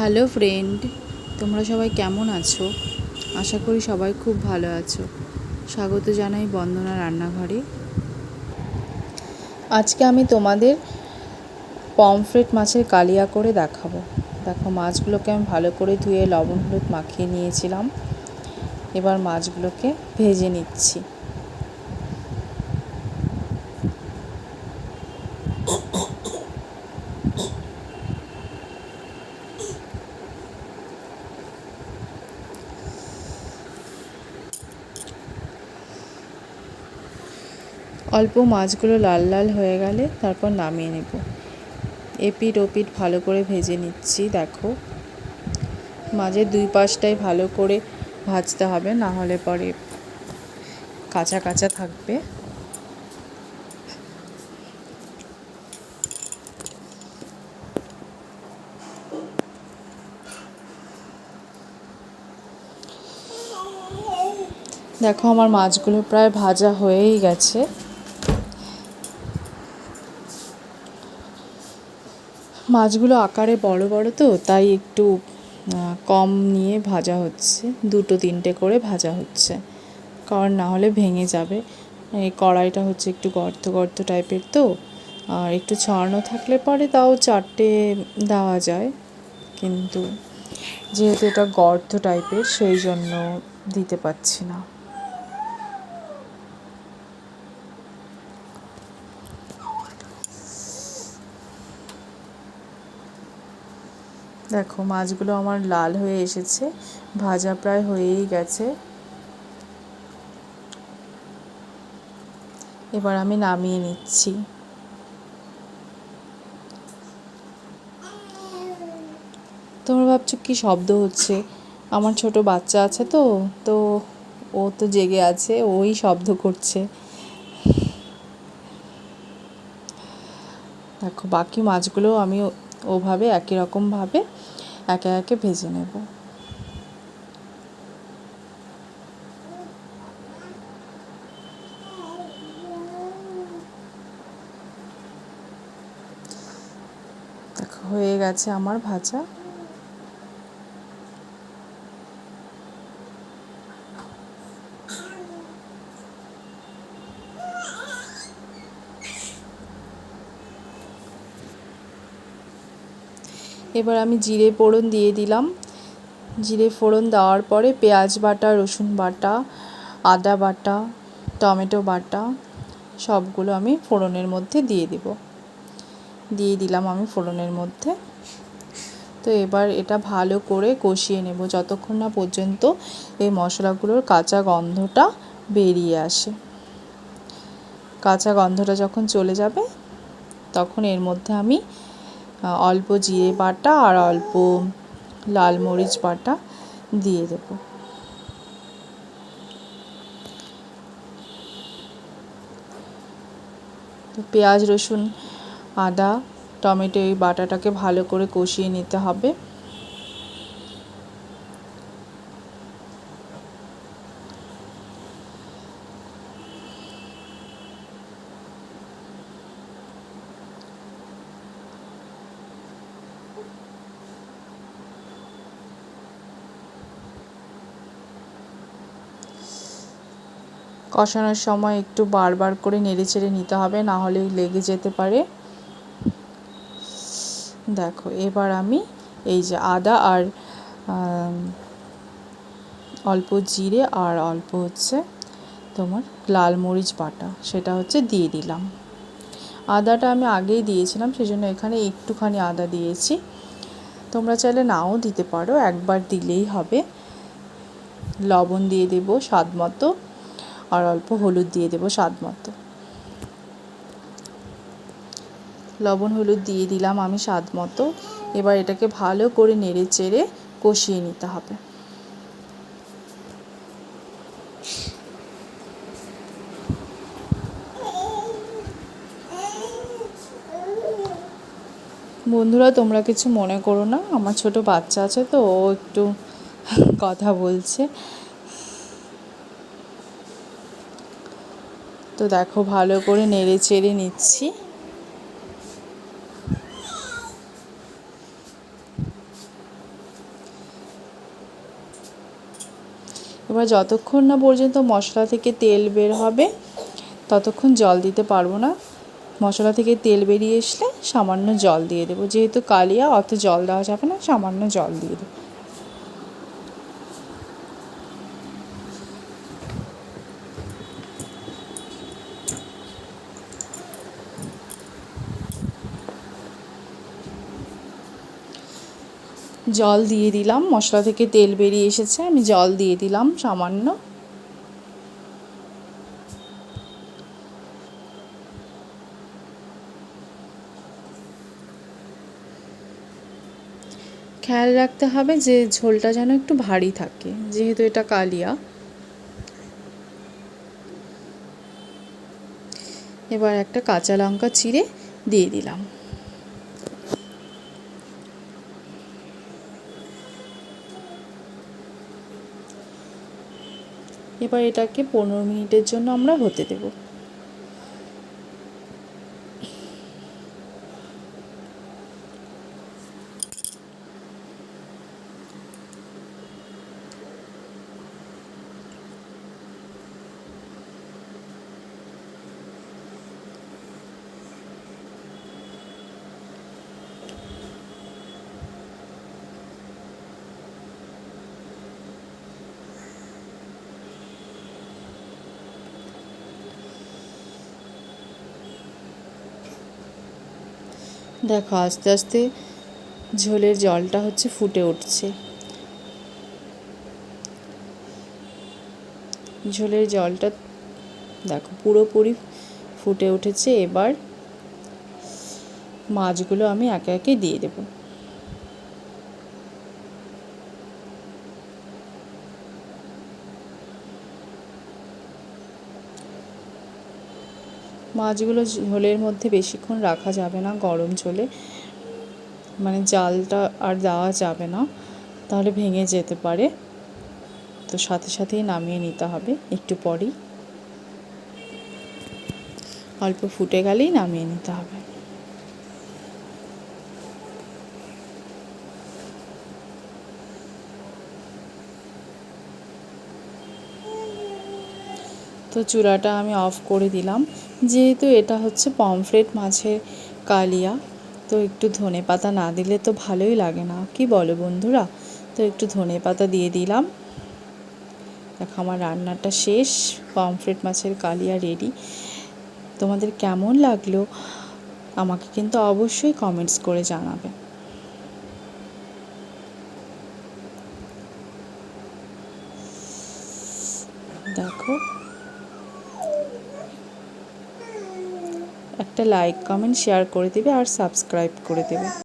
Hello friend, তোমরা সবাই কেমন আছো? আশা করি সবাই খুব ভালো আছো। স্বাগত জানাই বন্দনা রান্নাঘরে। আজকে আমি তোমাদের পমফ্রেট মাছের কালিয়া করে দেখাবো। দেখো, মাছগুলোকে আমি ভালো করে ধুয়ে লবণ হলুদ মাখিয়ে নিয়েছিলাম। এবার মাছগুলোকে ভেজে নিচ্ছি। অল্প মাছগুলো লাল লাল হয়ে গেলে তারপর নামিয়ে নেব। এপিঠ ওপিঠ ভালো করে ভেজে নিচ্ছি। দেখো, মাঝের দুই পাশটাই ভালো করে ভাজতে হবে, না হলে পরে কাঁচা কাঁচা থাকবে। দেখো, আমার মাছগুলো প্রায় ভাজা হয়েই গেছে। মাছগুলো আকারে বড় বড় তো, তাই একটু কম নিয়ে ভাজা হচ্ছে। 2-3টে করে ভাজা হচ্ছে, কারণ না হলে ভেঙে যাবে। এই কড়াইটা হচ্ছে একটু গর্ত গর্ত টাইপের তো, আর একটু ছড়ানো থাকলে পরে তাও 4টে দেওয়া যায়, কিন্তু যেহেতু এটা গর্ত টাইপের সেই জন্য দিতে পারছি না। দেখো, মাছগুলো আমার লাল হয়ে এসেছে, ভাজা প্রায় হয়েই গেছে। এবার আমি নামিয়ে নিচ্ছি। তোমরা ভাবছো কি শব্দ হচ্ছে? আমার ছোট বাচ্চা আছে তো, তো ও তো জেগে আছে, ওই শব্দ করছে। দেখো, বাকি মাছগুলো আমি ওভাবে একই রকমভাবে একে একে ভেজে নেব। দেখো, হয়ে গেছে আমার ভাজা। এবার আমি জিরে ফোড়ন দিয়ে দিলাম। জিরে ফোড়ন দেওয়ার পরে পেঁয়াজ বাটা, রসুন বাটা, আদা বাটা, টমেটো বাটা সবগুলো আমি ফোড়নের মধ্যে দিয়ে দিলাম আমি ফোড়নের মধ্যে। তো এবার এটা ভালো করে কষিয়ে নেব যতক্ষণ না পর্যন্ত এই মশলাগুলোর কাঁচা গন্ধটা বেরিয়ে আসে। কাঁচা গন্ধটা যখন চলে যাবে তখন এর মধ্যে আমি অল্প জিরে বাটা আর অল্প লাল মরিচ বাটা দিয়ে দেব। তো পেঁয়াজ, রসুন, আদা, টমেটো এই বাটাটাকে ভালো করে কষিয়ে নিতে হবে। কষানোর সময় একটু বারবার করে নেড়েচেড়ে নিতে হবে, না হলে লেগে যেতে পারে। দেখো, এবার আমি এই যে আদা আর অল্প জিরে আর অল্প হচ্ছে তোমার লাল মরিচ বাটা, সেটা হচ্ছে দিয়ে দিলাম। আদাটা আমি আগেই দিয়েছিলাম, সেজন্য এখানে একটুখানি আদা দিয়েছি। তোমরা চাইলে নাও দিতে পারো, একবার দিলেই হবে। লবণ দিয়ে দেবো স্বাদ মতো, আর অল্প হলুদ দিয়ে দেবো স্বাদ মতো। লবণ হলুদ দিয়ে দিলাম আমি স্বাদ মতো। এবার এটাকে ভালো করে নেড়ে চেড়ে কষিয়ে নিতে হবে। বন্ধুরা, তোমরা কিছু মনে করো না, আমার ছোট বাচ্চা আছে তো, ও একটু কথা বলছে। তো দেখো, ভালো করে নেড়ে চেড়ে নিচ্ছি। এবার যতক্ষণ না পর্যন্ত মশলা থেকে তেল বের হবে ততক্ষণ জল দিতে পারবো না। মশলা থেকে তেল বেরিয়ে আসলে সামান্য জল দিয়ে দেবো, যেহেতু কালিয়া অত জল দেওয়া যাবে না, সামান্য জল দিয়ে দেবো। জল দিয়ে দিলাম, মশলা থেকে তেল বেরিয়ে এসেছে, আমি জল দিয়ে দিলাম সামান্য। খেয়াল রাখতে হবে যে ঝোলটা যেন একটু ভারী থাকে, যেহেতু এটা কালিয়া। এবার একটা কাঁচা লঙ্কা চিড়ে দিয়ে দিলাম। এবার এটাকে 15 মিনিটের জন্য আমরা হতে দেব। দেখো আস্তে আস্তে ঝোলের জলটা হচ্ছে ফুটে উঠছে। ঝোলের জলটা দেখো পুরোপুরি ফুটে উঠেছে। এবার মাছগুলো আমি একে একে দিয়ে দেব। মাছগুলো ঝোলের মধ্যে বেশিক্ষণ রাখা যাবে না, গরম ঝোলে, মানে জালটা আর দেওয়া যাবে না, তাহলে ভেঙে যেতে পারে। তো সাথে সাথেই নামিয়ে নিতে হবে, একটু পরেই, অল্প ফুটে গেলেই নামিয়ে নিতে হবে। তো চুলাটা আমি অফ করে দিলাম। যেহেতু এটা হচ্ছে পমফ্রেট মাছের কালিয়া, তো একটু ধনেপাতা না দিলে তো ভালোই লাগে না, কি বলো বন্ধুরা? তো একটু ধনেপাতা দিয়ে দিলাম। দেখো আমার রান্নাটা শেষ, পমফ্রেট মাছের কালিয়া রেডি। তোমাদের কেমন লাগলো আমাকে কিন্তু অবশ্যই কমেন্টস করে জানাবে। দেখো, একটা লাইক, কমেন্ট, শেয়ার করে দেবে আর সাবস্ক্রাইব করে দেবে।